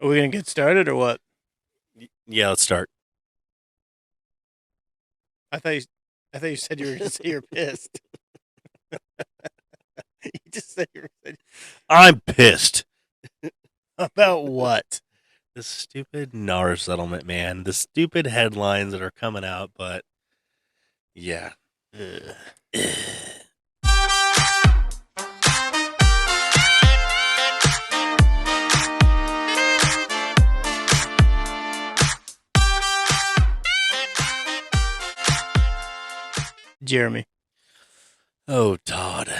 Are we going to get started or what? Yeah, let's start. I thought you, I thought you said you were going to say you're pissed. You just said you were I'm pissed. about what? This stupid NAR settlement, man. The stupid headlines that are coming out, but yeah. Ugh. Jeremy. Oh, Todd.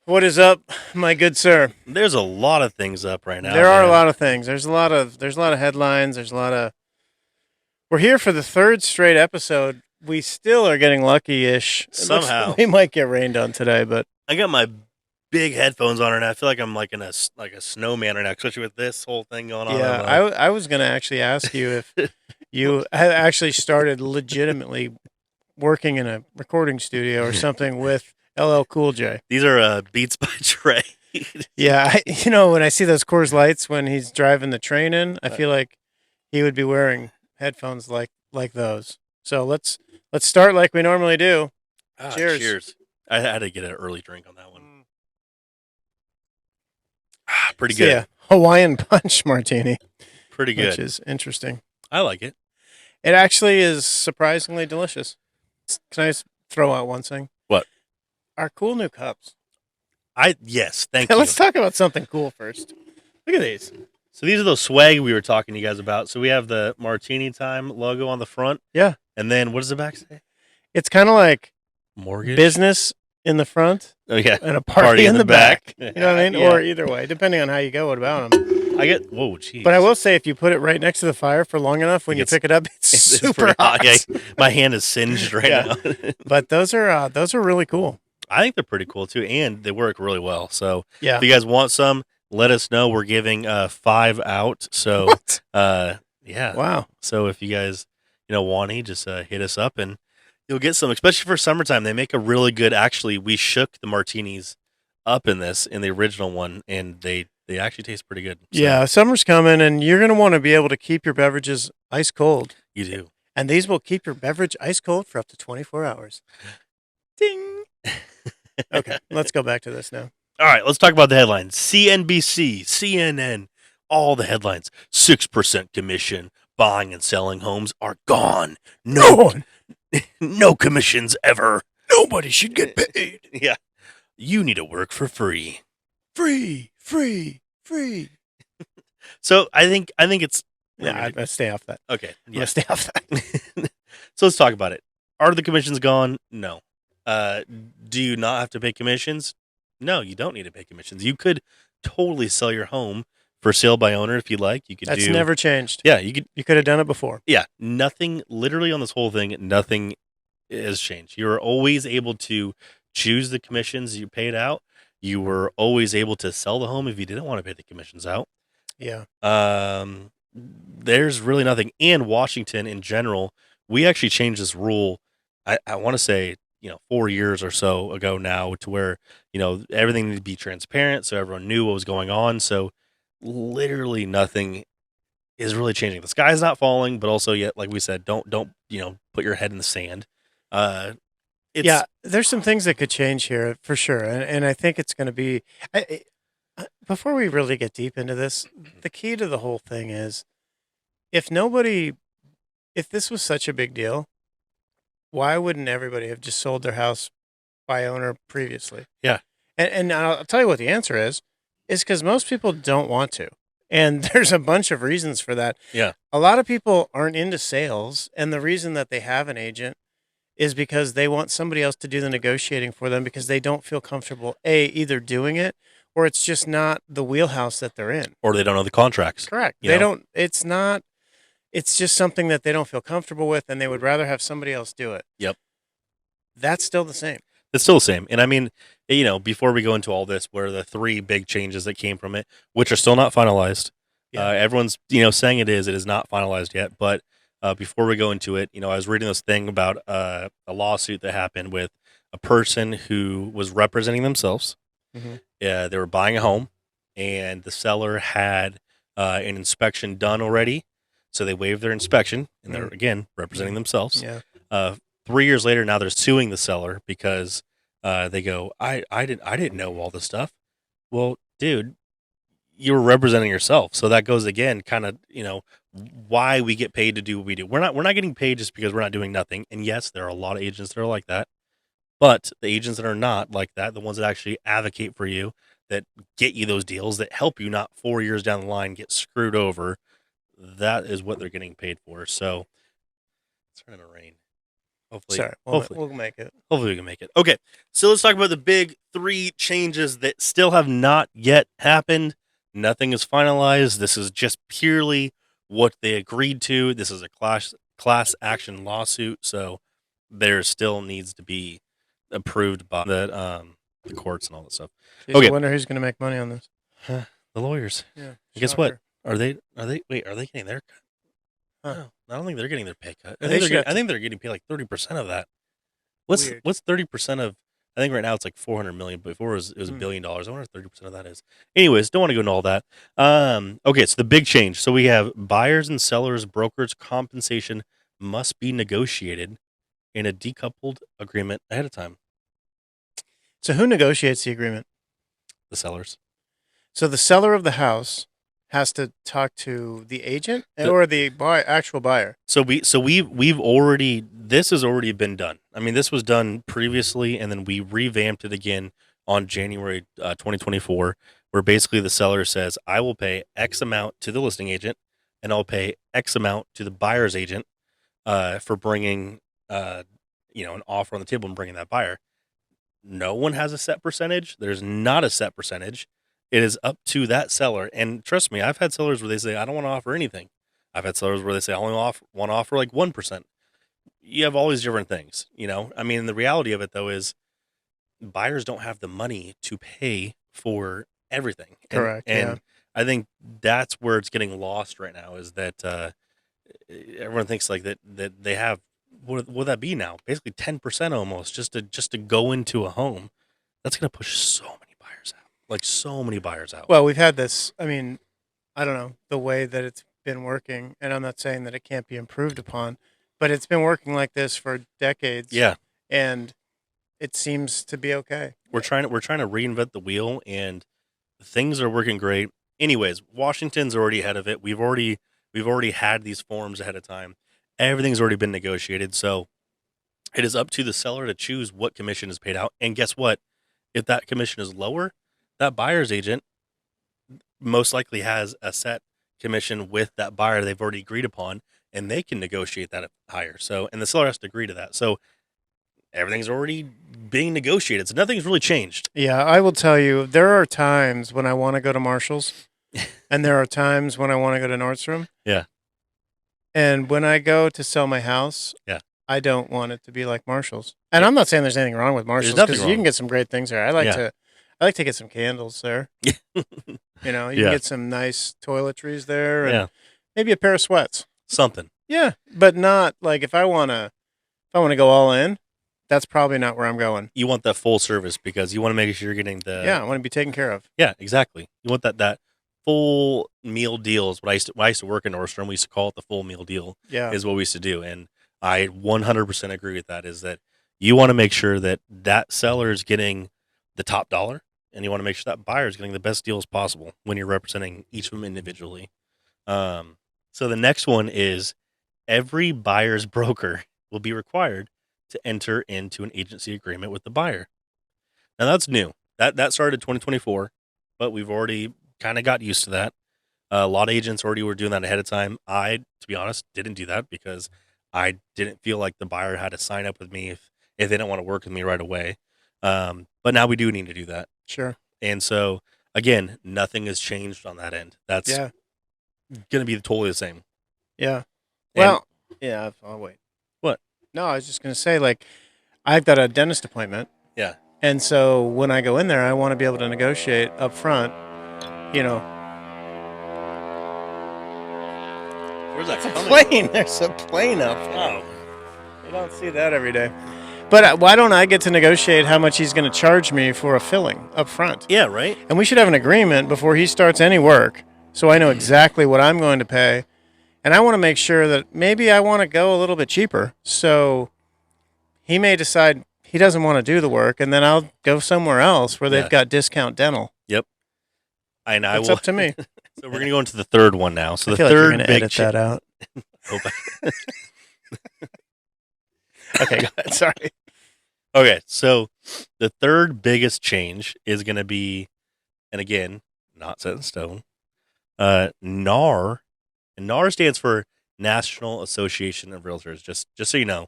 What is up, my good sir? There's a lot of things up right now, There are a man. lot of things. There's a lot of headlines. We're here for the third straight episode. We still are getting lucky-ish. It looks Somehow. like we might get rained on today, but I got my big headphones on right now. I feel like I'm like in a snowman right now, especially with this whole thing going on. yeah, I was going to actually ask you if you had actually started legitimately working in a recording studio or something with LL Cool J. These are Beats by Trey. Yeah, when I see those Coors Lights when he's driving the train in, I feel like he would be wearing headphones like those. So let's start like we normally do. Cheers. Cheers. I had to get an early drink on that one. Pretty So, good. yeah, Hawaiian Punch Martini, Pretty good. which is interesting. I like it. It actually is surprisingly delicious. Can I just throw out one thing? What? Our cool new cups. Yes, thank you. Let's talk about something cool first. Look at these. So these are those swag we were talking to you guys about. So we have the Martini Time logo on the front. Yeah. And then what does the back say? It's kind of like Mortgage? business in the front Oh, yeah. and a party in the back. You know what I mean? Yeah. Or either way, depending on how you go about them. Whoa, jeez. But I will say, if you put it right next to the fire for long enough, when you pick it up, it's It's super pretty hot. Yeah, my hand is singed right Yeah. now. But those are really cool. I think they're pretty cool too, and they work really well. So Yeah. if you guys want some, let us know. We're giving 5 out. So What? yeah. Wow. So if you guys want any, just hit us up and you'll get some, especially for summertime. They make a really good. Actually, we shook the martinis up in the original one, and they actually taste pretty good. So Yeah, summer's coming, and you're going to want to be able to keep your beverages ice cold. you do. And these will keep your beverage ice cold for up to 24 hours. Ding. Okay, let's go back to this now. All right, let's talk about the headlines. CNBC, CNN, all the headlines. 6% commission. Buying and selling homes are gone. No commissions ever. Nobody should get paid. Yeah. You need to work for free. Free, free, free. So I think it's Yeah, I'm going to stay off that. okay. I'm going Yeah. to stay off that. So let's talk about it. Are the commissions gone? No. Do you not have to pay commissions? No, you don't need to pay commissions. You could totally sell your home for sale by owner if you like. You could That's never changed. Yeah, you could. You could have done it before. Yeah, nothing. Literally on this whole thing, nothing has changed. You're always able to choose the commissions you paid out. You were always able to sell the home if you didn't want to pay the commissions out. Yeah. There's really nothing. And Washington in general, we actually changed this rule. I want to say 4 years or so ago now, to where everything needed to be transparent, so everyone knew what was going on. So literally nothing is really changing. The sky's not falling, but also yet, like we said, don't put your head in the sand. Yeah, there's some things that could change here for sure, and I think it's going to be. Before we really get deep into this, the key to the whole thing is, if this was such a big deal, why wouldn't everybody have just sold their house by owner previously? Yeah. And I'll tell you what the answer is because most people don't want to. And there's a bunch of reasons for that. Yeah. A lot of people aren't into sales, and the reason that they have an agent is because they want somebody else to do the negotiating for them because they don't feel comfortable, either doing it or it's just not the wheelhouse that they're in. Or they don't know the contracts. Correct. It's just something that they don't feel comfortable with, and they would rather have somebody else do it. Yep. That's still the same. It's still the same. And I mean, before we go into all this, what are the 3 big changes that came from it, which are still not finalized? Yeah. Everyone's, saying it is not finalized yet. But before we go into it, I was reading this thing about a lawsuit that happened with a person who was representing themselves. Mm-hmm. They were buying a home, and the seller had an inspection done already. So they waived their inspection, and they're, again, representing themselves. Yeah. 3 years later, now they're suing the seller because they go, I didn't know all this stuff. Well, dude, you were representing yourself. So that goes again, kind of, why we get paid to do what we do. We're not getting paid just because we're not doing nothing. And yes, there are a lot of agents that are like that. But the agents that are not like that, the ones that actually advocate for you, that get you those deals, that help you not 4 years down the line get screwed over, that is what they're getting paid for. So it's starting to rain. Hopefully, Sorry, we'll make it. Hopefully we can make it. Okay, so let's talk about the big 3 changes that still have not yet happened. Nothing is finalized. This is just purely what they agreed to. This is a class action lawsuit, so there still needs to be approved by the courts and all that stuff. Jeez, Okay. I wonder who's going to make money on this. The lawyers. Yeah. Guess what? Are they getting their cut? Huh. No, I don't think they're getting their pay cut. I They think they're getting paid like 30% of that. Weird. What's 30% of? I think right now it's like 400 million. But before it was $1 billion. I wonder what 30% of that is. Anyways, don't want to go into all that. Okay, so the big change. So we have buyers and sellers, brokers' compensation must be negotiated in a decoupled agreement ahead of time. So who negotiates the agreement? The sellers. So the seller of the house has to talk to the agent or the actual buyer. So we've already, this has already been done. I mean, this was done previously, and then we revamped it again on January 2024, where basically the seller says, I will pay X amount to the listing agent, and I'll pay X amount to the buyer's agent for bringing an offer on the table and bringing that buyer. No one has a set percentage. There's not a set percentage. It is up to that seller. And trust me, I've had sellers where they say, I don't want to offer anything. I've had sellers where they say, I only want to offer like 1%. You have all these different things, I mean, the reality of it, though, is buyers don't have the money to pay for everything. Correct. And I think that's where it's getting lost right now, is that everyone thinks like that they have, what would that be now? Basically 10% almost just to go into a home. That's going to push so many buyers out. Like so many buyers out. Well, we've had this. I mean, I don't know the way that it's been working, and I'm not saying that it can't be improved upon, but it's been working like this for decades. Yeah, and it seems to be okay. We're trying to reinvent the wheel, and things are working great. Anyways, Washington's already ahead of it. We've already had these forms ahead of time. Everything's already been negotiated, so it is up to the seller to choose what commission is paid out. And guess what? If that commission is lower, that buyer's agent most likely has a set commission with that buyer they've already agreed upon, and they can negotiate that higher. So, and the seller has to agree to that. So everything's already being negotiated. So nothing's really changed. Yeah, I will tell you, there are times when I want to go to Marshall's, and there are times when I want to go to Nordstrom. Yeah. And when I go to sell my house, I don't want it to be like Marshall's. And I'm not saying there's anything wrong with Marshall's, because you can get some great things there. I like to get some candles there. You can get some nice toiletries there, and maybe a pair of sweats. Something. Yeah, but not like if I want to go all in, that's probably not where I'm going. You want that full service because you want to make sure you're getting the I want to be taken care of. Yeah, exactly. You want that full meal deal is what I used to work in Nordstrom. We used to call it the full meal deal. Yeah, is what we used to do, and I 100% agree with that. Is that you want to make sure that seller is getting the top dollar, and you want to make sure that buyer is getting the best deals possible when you're representing each of them individually. So the next one is every buyer's broker will be required to enter into an agency agreement with the buyer. Now that's new. That started 2024, but we've already kind of got used to that. A lot of agents already were doing that ahead of time. I, to be honest, didn't do that because I didn't feel like the buyer had to sign up with me if they didn't want to work with me right away. But now we do need to do that. Sure. And so, again, nothing has changed on that end. That's going to be totally the same. Yeah. Well, I'll wait. What? No, I was just going to say, like, I've got a dentist appointment. Yeah. And so when I go in there, I want to be able to negotiate up front, Where's that coming? Plane. There's a plane up. Oh. You don't see that every day. But why don't I get to negotiate how much he's going to charge me for a filling up front? Yeah, right. And we should have an agreement before he starts any work so I know exactly what I'm going to pay, and I want to make sure that maybe I want to go a little bit cheaper. So he may decide he doesn't want to do the work, and then I'll go somewhere else where they've got discount dental. Yep. And I That's will. up to me. So we're gonna go into the third one now. So I the feel like you're third going to big edit that out. Okay, go ahead. Sorry. Okay, so the third biggest change is going to be, and again, not set in stone, NAR. And NAR stands for National Association of Realtors. Just so you know,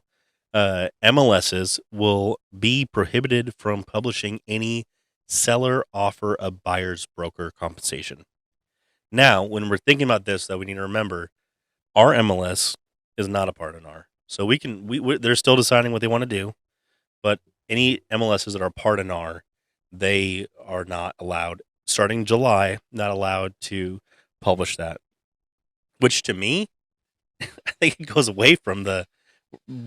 MLSs will be prohibited from publishing any seller offer a buyer's broker compensation. Now, when we're thinking about this, though, we need to remember our MLS is not a part of NAR. So they're still deciding what they want to do, but any MLSs that are part of NAR, they are not allowed, starting July, not allowed to publish that. Which to me, I think it goes away from the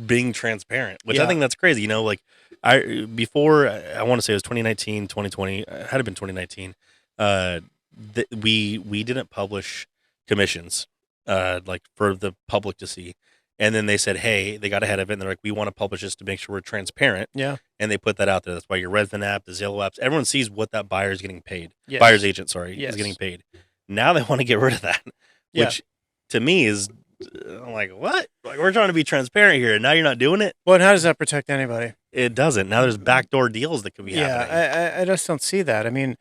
being transparent, which I think that's crazy. You know, like I want to say it was 2019, 2020, it had to been 2019. We didn't publish commissions, like for the public to see. And then they said, hey, they got ahead of it. And they're like, we want to publish this to make sure we're transparent. Yeah. And they put that out there. That's why your Redfin app, the Zillow apps, everyone sees what that buyer is getting paid. Yes. Buyer's agent, is getting paid. Now they want to get rid of that, which to me is, I'm like, what? Like, we're trying to be transparent here, and now you're not doing it? Well, and how does that protect anybody? It doesn't. Now there's backdoor deals that could be happening. Yeah, I just don't see that. I mean,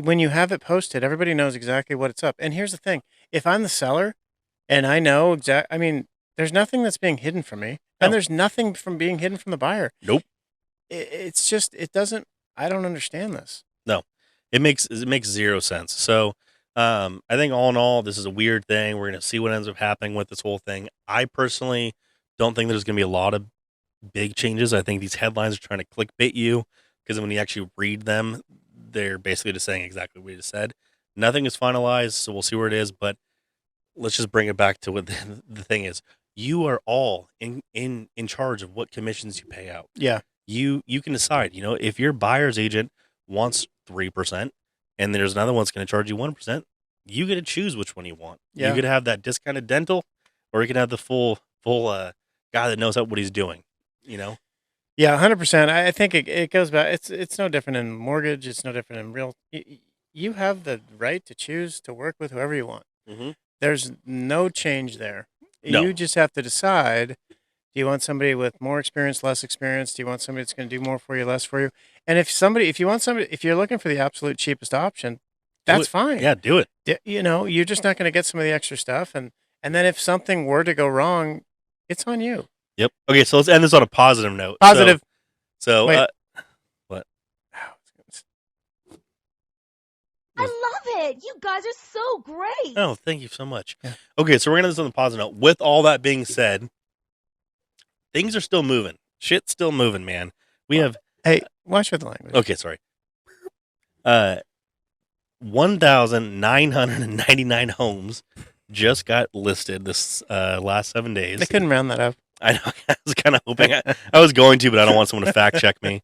when you have it posted, everybody knows exactly what it's up. And here's the thing. If I'm the seller and I know I mean, there's nothing that's being hidden from me, and there's nothing from being hidden from the buyer. Nope. It's just, I don't understand this. No, it makes zero sense. So I think all in all, this is a weird thing. We're going to see what ends up happening with this whole thing. I personally don't think there's going to be a lot of big changes. I think these headlines are trying to clickbait you, because when you actually read them, they're basically just saying exactly what you just said. Nothing is finalized, so we'll see where it is. But let's just bring it back to what the thing is. You are all in charge of what commissions you pay out. Yeah. You can decide, you know, if your buyer's agent wants 3% and there's another one's going to charge you 1%, you get to choose which one you want. Yeah. You could have that discounted dental, or you can have the full guy that knows what he's doing, you know? Yeah, 100%. I think it goes back. It's no different in mortgage. It's no different in real. You have the right to choose to work with whoever you want. Mm-hmm. There's no change there. No. You just have to decide, do you want somebody with more experience, less experience? Do you want somebody that's going to do more for you, less for you? And if you're looking for the absolute cheapest option, that's fine. Yeah, do it. You know, you're just not going to get some of the extra stuff. And then if something were to go wrong, it's on you. Yep. Okay, so let's end this on a positive note. Positive. So Wait. What? I love it. You guys are so great. Oh, thank you so much. Yeah. Okay, so we're going to end this on a positive note. With all that being said, things are still moving. Shit's still moving, man. We have... Hey, watch for the language. Okay, sorry. 1,999 homes just got listed this last 7 days. They couldn't round that up. I know. I was kind of hoping I was going to, but I don't want someone to fact check me,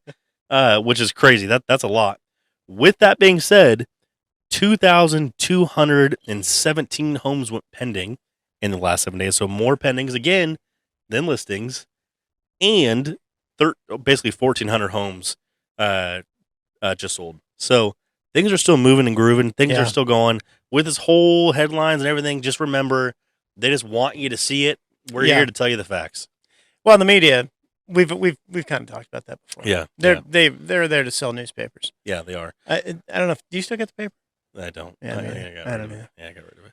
which is crazy. That's a lot. With that being said, 2,217 homes went pending in the last 7 days. So more pendings again than listings, and basically 1,400 homes just sold. So things are still moving and grooving. Things are still going. With this whole headlines and everything, just remember, they just want you to see it. We're here to tell you the facts. Well, the media, we've kind of talked about that before. Yeah, they're there to sell newspapers. Yeah, they are. I don't know. Do you still get the paper? I don't. Yeah, I don't know. Yeah, I got rid of it.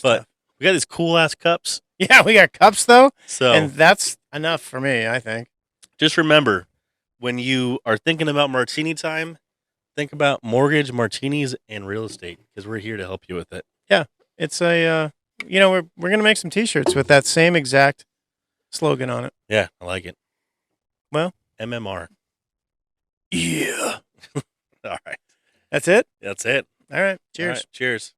But we got these cool ass cups. Yeah, we got cups though. So, and that's enough for me, I think. Just remember, when you are thinking about martini time, think about mortgage, martinis, and real estate, because we're here to help you with it. Yeah, it's a we're gonna make some T-shirts with that same exact slogan on it. Yeah, I like it. Well, MMR. Yeah. All right. That's it. That's it. All right. Cheers. All right, cheers.